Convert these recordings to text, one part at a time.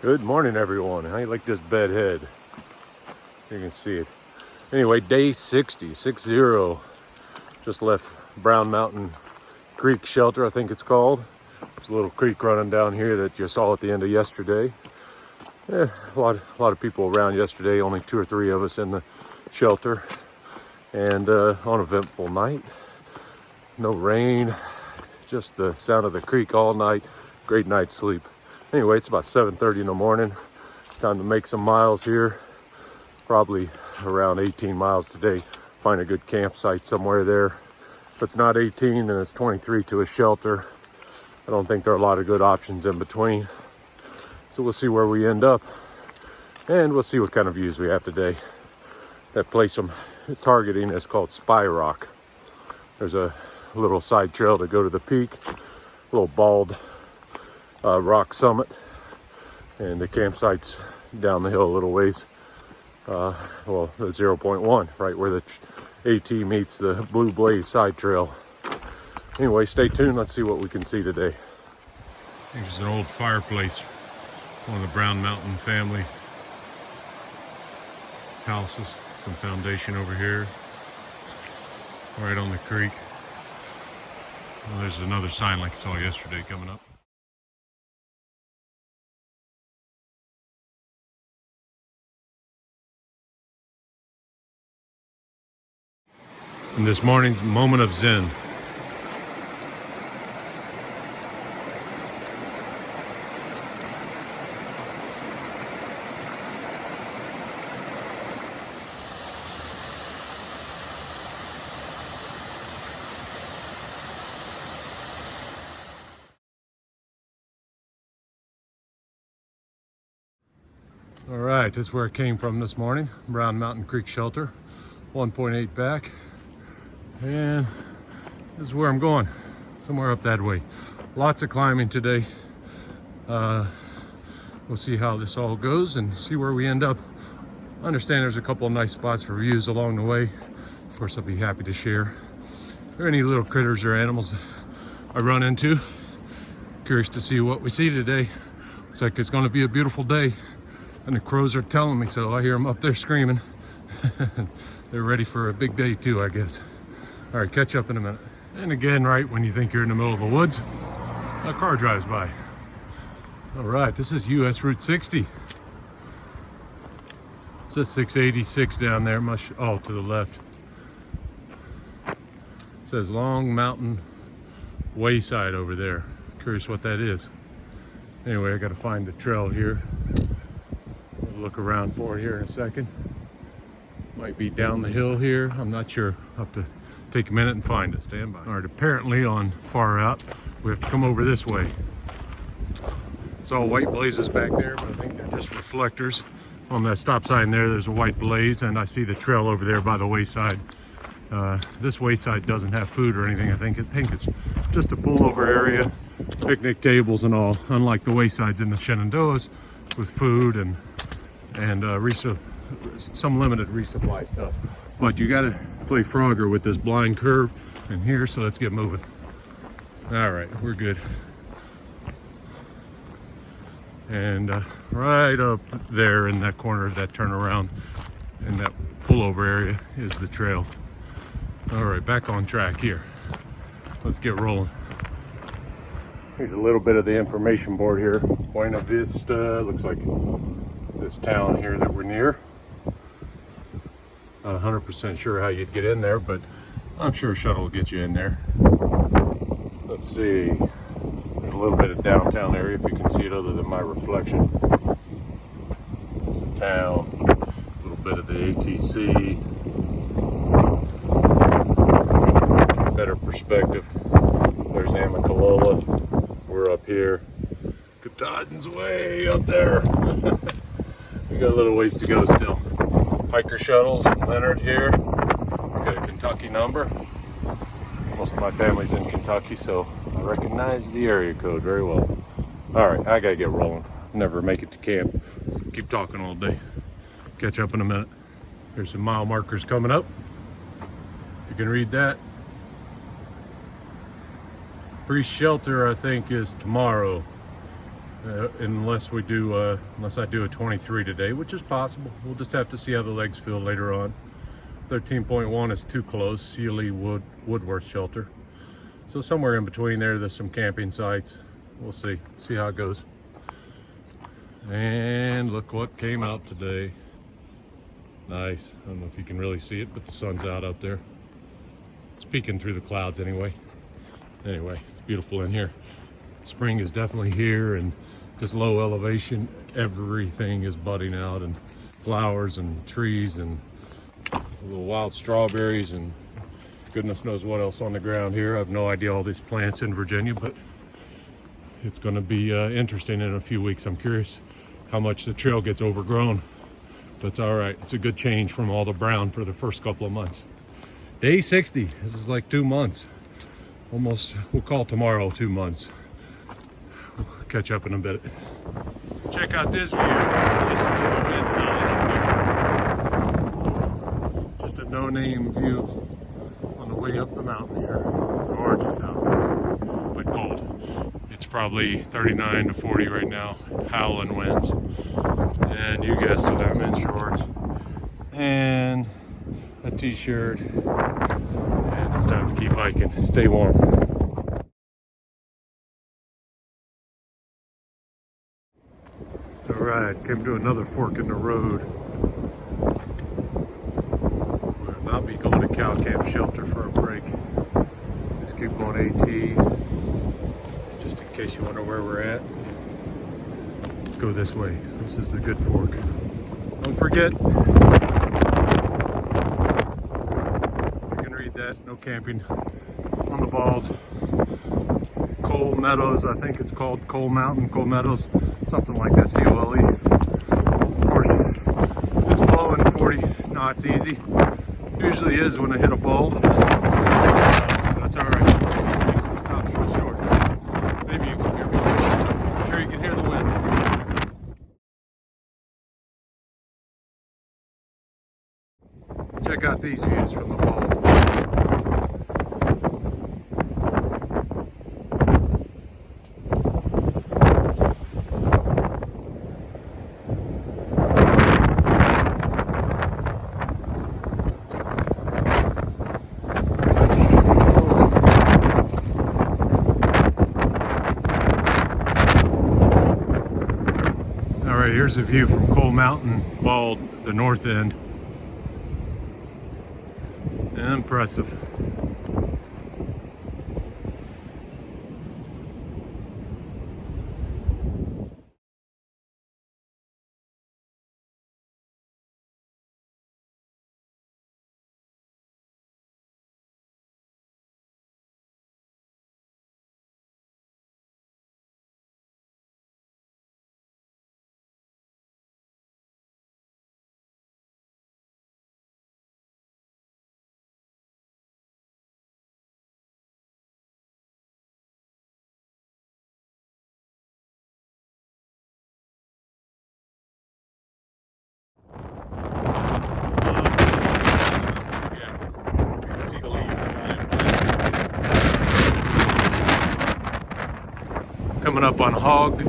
Good morning, everyone. How you like this bed head? You can see it. Anyway, day 60. Just left Brown Mountain Creek Shelter, I think it's called. There's a little creek running down here that you saw at the end of yesterday. A lot of people around yesterday, only 2 or 3 of us in the shelter. And on an eventful night. No rain, just the sound of the creek all night. Great night's sleep. Anyway, it's about 7:30 in the morning. Time to make some miles here. Probably around 18 miles today. Find a good campsite somewhere there. If it's not 18, then it's 23 to a shelter. I don't think there are a lot of good options in between. So we'll see where we end up. And we'll see what kind of views we have today. That place I'm targeting is called Spy Rock. There's a little side trail to go to the peak. A little bald rock summit, and the campsite's down the hill a little ways. The 0.1, right where the AT meets the Blue Blaze side trail. Anyway, stay tuned. Let's see what we can see today. Here's an old fireplace, one of the Brown Mountain family houses. Some foundation over here, right on the creek. Well, there's another sign like I saw yesterday coming up. In this morning's moment of Zen. All right, this is where I came from this morning. Brown Mountain Creek Shelter, 1.8 back. And this is where I'm going, somewhere up that way. Lots of climbing today. We'll see how this all goes and see where we end up. I understand there's a couple of nice spots for views along the way. Of course, I'll be happy to share. If there are any little critters or animals I run into, curious to see what we see today. Looks like it's going to be a beautiful day, and the crows are telling me so. I hear them up there screaming. They're ready for a big day too, I guess. All right, catch up in a minute. And again, right when you think you're in the middle of the woods, a car drives by. All right, this is US Route 60. It says 686 down there, to the left. It says Long Mountain Wayside over there. Curious what that is. Anyway, I gotta find the trail here. We'll look around for it here in a second. Might be down the hill here, I'm not sure. I'll have to take a minute and find it. Stand by. All right, apparently on far out, we have to come over this way. It's all white blazes back there, but I think they're just reflectors. On that stop sign there's a white blaze, and I see the trail over there by the wayside. This wayside doesn't have food or anything. I think it's just a pullover area, picnic tables and all, unlike the waysides in the Shenandoahs with food and some limited resupply stuff. But you gotta play Frogger with this blind curve in here, so let's get moving. All right, we're good. And right up there in that corner of that turnaround in that pullover area is the trail. All right, back on track here. Let's get rolling. Here's a little bit of the information board here. Buena Vista, looks like this town here that we're near. Not 100% sure how you'd get in there, but I'm sure a shuttle will get you in there. Let's see. There's a little bit of downtown area, if you can see it other than my reflection. There's the town, a little bit of the ATC. Better perspective. There's Amicalola. We're up here. Katahdin's way up there. We got a little ways to go still. Hiker shuttles, Leonard here. He's got a Kentucky number. Most of my family's in Kentucky, so I recognize the area code very well. All right, I gotta get rolling. Never make it to camp. Keep talking all day. Catch up in a minute. There's some mile markers coming up. If you can read that. Free shelter, I think, is tomorrow. unless I do a 23 today, which is possible. We'll just have to see how the legs feel later on. 13.1 is too close, Sealy Woodworth Shelter. So somewhere in between there's some camping sites. We'll see how it goes. And look what came out today. Nice. I don't know if you can really see it, but the sun's out up there. It's peeking through the clouds anyway. Anyway, it's beautiful in here. Spring is definitely here, and this low elevation, everything is budding out, and flowers and trees and little wild strawberries and goodness knows what else on the ground here. I have no idea all these plants in Virginia, but it's going to be interesting in a few weeks. I'm curious how much the trail gets overgrown. That's all right. It's a good change from all the brown for the first couple of months. Day 60. This is like 2 months. Almost, we'll call tomorrow 2 months. We'll catch up in a bit. Check out this view. Listen to the wind howling up here. Just a no-name view on the way up the mountain here. Gorgeous out there, but cold. It's probably 39 to 40 right now. Howling winds. And you guessed it, I'm in shorts and a t-shirt, and it's time to keep hiking. Stay warm. All right, came to another fork in the road. We'll not be going to Cow Camp Shelter for a break. Just keep going AT, just in case you wonder where we're at. Let's go this way. This is the good fork. Don't forget, you can read that, no camping on the Bald. Coal Meadows, I think it's called Coal Mountain, Coal Meadows, something like that, C-O-L-E. Of course, it's blowing 40 knots easy. Usually is when I hit a Bald. That's all right. Makes the stops real short. Maybe you can hear me. I'm sure you can hear the wind. Check out these views from the Bald. All right, here's a view from Coal Mountain, Bald, the north end. Impressive. Coming up on Hog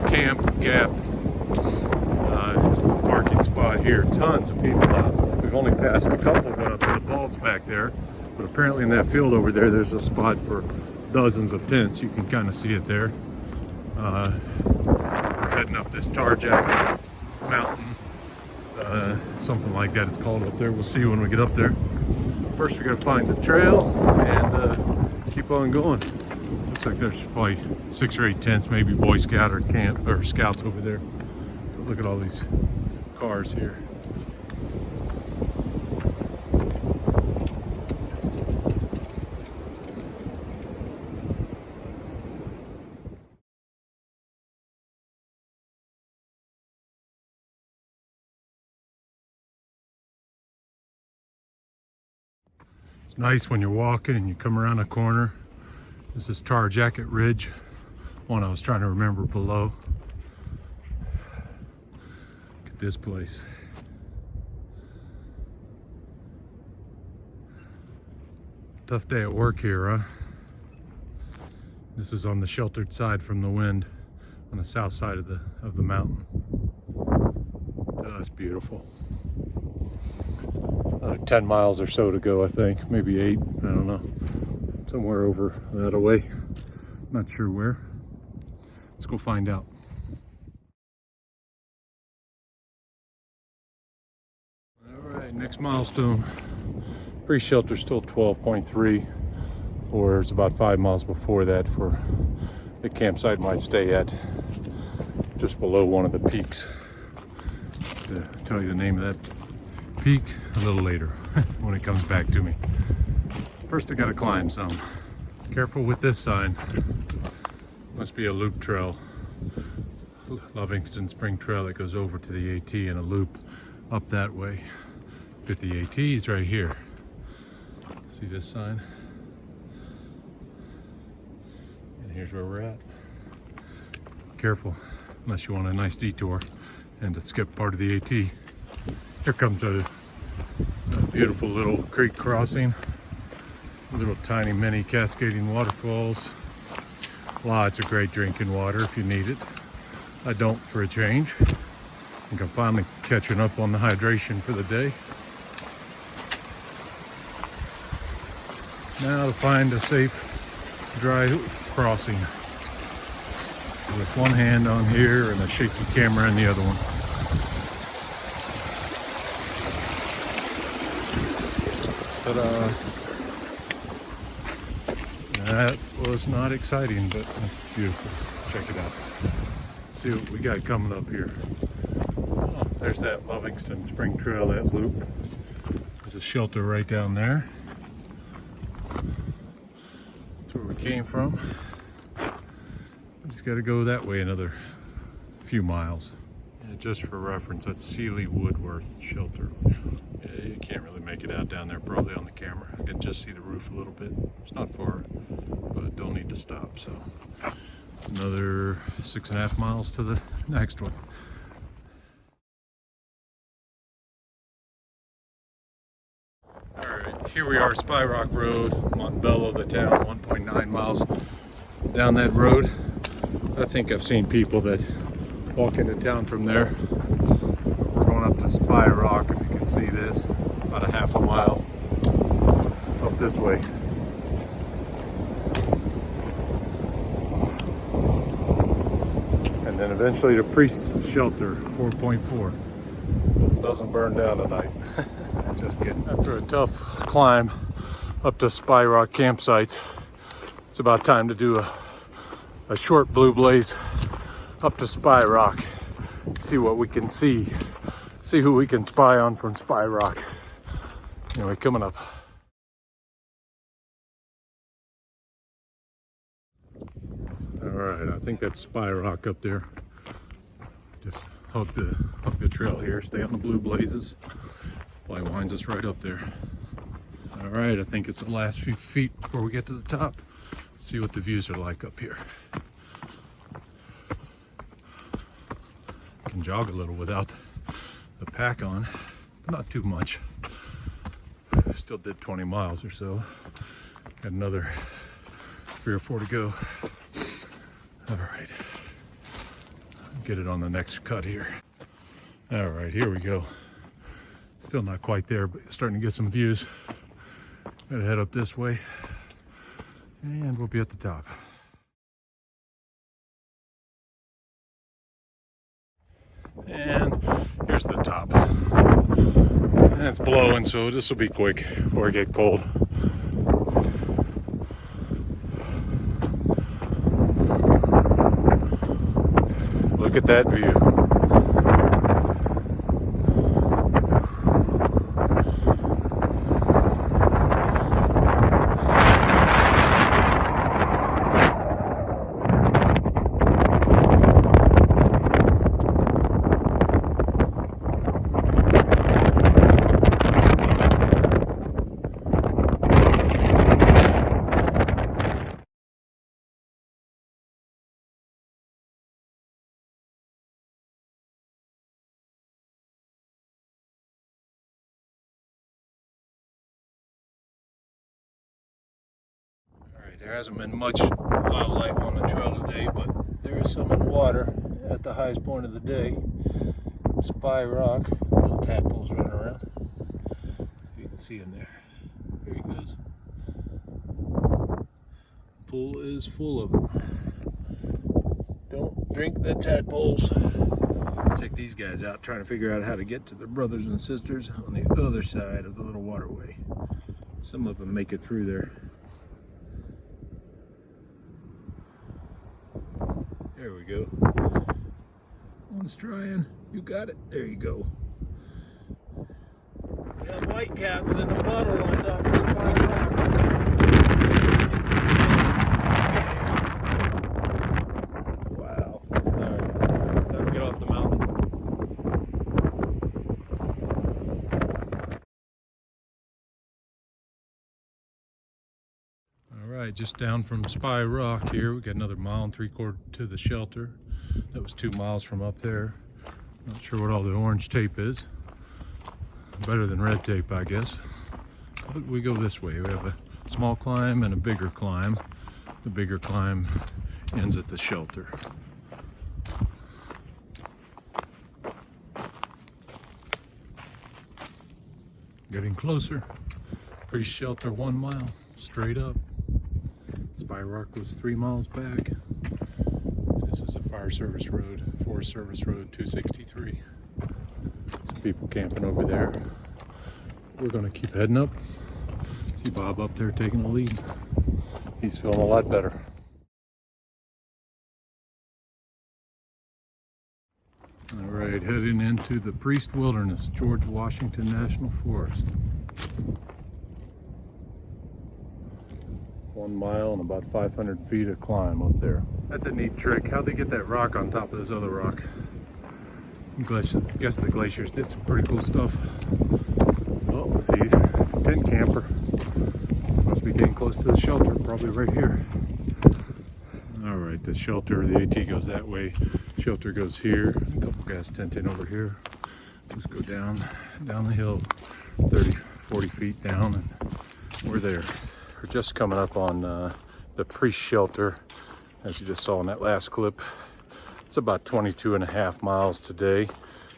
Camp Gap. There's a parking spot here. Tons of people out. We've only passed a couple went up to the Balds back there, but apparently in that field over there, there's a spot for dozens of tents. You can kind of see it there. We're heading up this Tar Jacket Mountain, something like that it's called up there. We'll see when we get up there. First, we got to find the trail and keep on going. Looks like there's probably 6 or 8 tents, maybe Boy Scout or camp or scouts over there. But look at all these cars here. It's nice when you're walking and you come around a corner. This is Tar Jacket Ridge, one I was trying to remember below. Look at this place. Tough day at work here, huh? This is on the sheltered side from the wind. on the south side of the mountain. Oh, that's beautiful. 10 miles or so to go, I think, maybe 8, I don't know, somewhere over that away, not sure where. Let's go find out. All right, next milestone. Pre-shelter still 12.3, or it's about 5 miles before that for the campsite might stay at, just below one of the peaks. To tell you the name of that peak a little later when it comes back to me. First I gotta climb some. Careful with this sign. Must be a loop trail. Livingston Spring Trail that goes over to the AT and a loop up that way. But the AT is right here. See this sign? And here's where we're at. Careful, unless you want a nice detour and to skip part of the AT. Here comes a beautiful little creek crossing. Little tiny mini cascading waterfalls. Lots of great drinking water if you need it. I don't, for a change. I think I'm finally catching up on the hydration for the day. Now to find a safe, dry crossing. With one hand on here and a shaky camera in the other one. Ta-da! That was not exciting, but that's beautiful. Check it out. Let's see what we got coming up here. Oh, there's that Livingston Spring Trail, that loop. There's a shelter right down there. That's where we came from. We just got to go that way another few miles. Yeah, just for reference, that's Sealy Woodworth Shelter. Yeah, you can't really make it out down there probably on the camera. I can just see the roof a little bit. It's not far, but don't need to stop. So another 6.5 miles to the next one. All right, here we are, Spy Rock Road, Montbello, the town, 1.9 miles down that road. I think I've seen people that walk into town from there. We're going up to Spy Rock, if you can see this, about a half a mile up this way. And then eventually to Priest Shelter, 4.4. Doesn't burn down tonight. Just kidding. After a tough climb up to Spy Rock campsite, it's about time to do a short blue blaze up to Spy Rock. See what we can see. See who we can spy on from Spy Rock. Anyway, coming up. All right, I think that's Spy Rock up there. Just hug the trail here, stay on the blue blazes. Probably winds us right up there. All right, I think it's the last few feet before we get to the top. See what the views are like up here. Can jog a little without the pack on, but not too much. Still did 20 miles or so. Got another 3 or 4 to go. All right, get it on the next cut here. All right, here we go. Still not quite there, but starting to get some views. Gotta head up this way, and we'll be at the top. And here's the top. And it's blowing, so this will be quick before I get cold. Look at that view. There hasn't been much wildlife on the trail today, but there is some in the water at the highest point of the day. Spy Rock, little tadpoles running around. You can see him there. There he goes. Pool is full of them. Don't drink the tadpoles. Check these guys out, trying to figure out how to get to their brothers and sisters on the other side of the little waterway. Some of them make it through there. There we go. One's trying. You got it. There you go. We got whitecaps in the puddle on top of the Spy Rock. Wow. Alright. Time to get off the mountain. Alright, just down from Spy Rock here. We got another 1.75 miles to the shelter. That was 2 miles from up there. Not sure what all the orange tape is. Better than red tape, I guess. But we go this way. We have a small climb and a bigger climb. The bigger climb ends at the shelter. Getting closer. Pre-shelter 1 mile, straight up. Spy Rock was 3 miles back. This is a fire service road, Forest Service Road 263. Some people camping over there. We're gonna keep heading up. See Bob up there taking the lead. He's feeling a lot better. All right, heading into the Priest Wilderness, George Washington National Forest. 1 mile and about 500 feet of climb up there. That's a neat trick. How'd they get that rock on top of this other rock? I guess the glaciers did some pretty cool stuff. Oh, let's see, tent camper. Must be getting close to the shelter, probably right here. All right, the shelter, the AT goes that way. Shelter goes here. A couple guys tenting over here. Let's go down the hill, 30, 40 feet down, and we're there. We're just coming up on the Priest shelter, as you just saw in that last clip. It's about 22.5 miles today.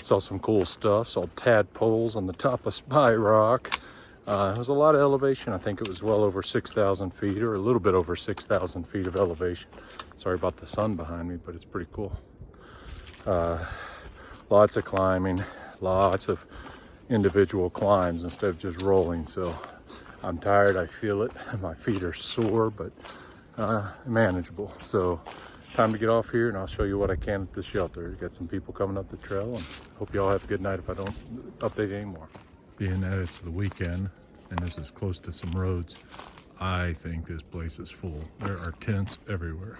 Saw some cool stuff. Saw tadpoles on the top of Spy Rock. It was a lot of elevation. I think it was well over 6,000 feet, or a little bit over 6,000 feet of elevation. Sorry about the sun behind me, but it's pretty cool. Lots of climbing, lots of individual climbs instead of just rolling. So I'm tired, I feel it. My feet are sore, but manageable. So time to get off here, and I'll show you what I can at the shelter. Got some people coming up the trail, and hope you all have a good night if I don't update anymore. Being that it's the weekend and this is close to some roads, I think this place is full. There are tents everywhere.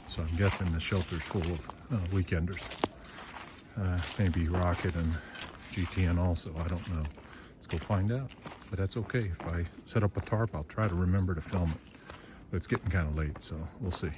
So I'm guessing the shelter's full of weekenders. Maybe Rocket and GTN also, I don't know. Let's go find out. But that's okay. If I set up a tarp, I'll try to remember to film it. But it's getting kind of late, so we'll see.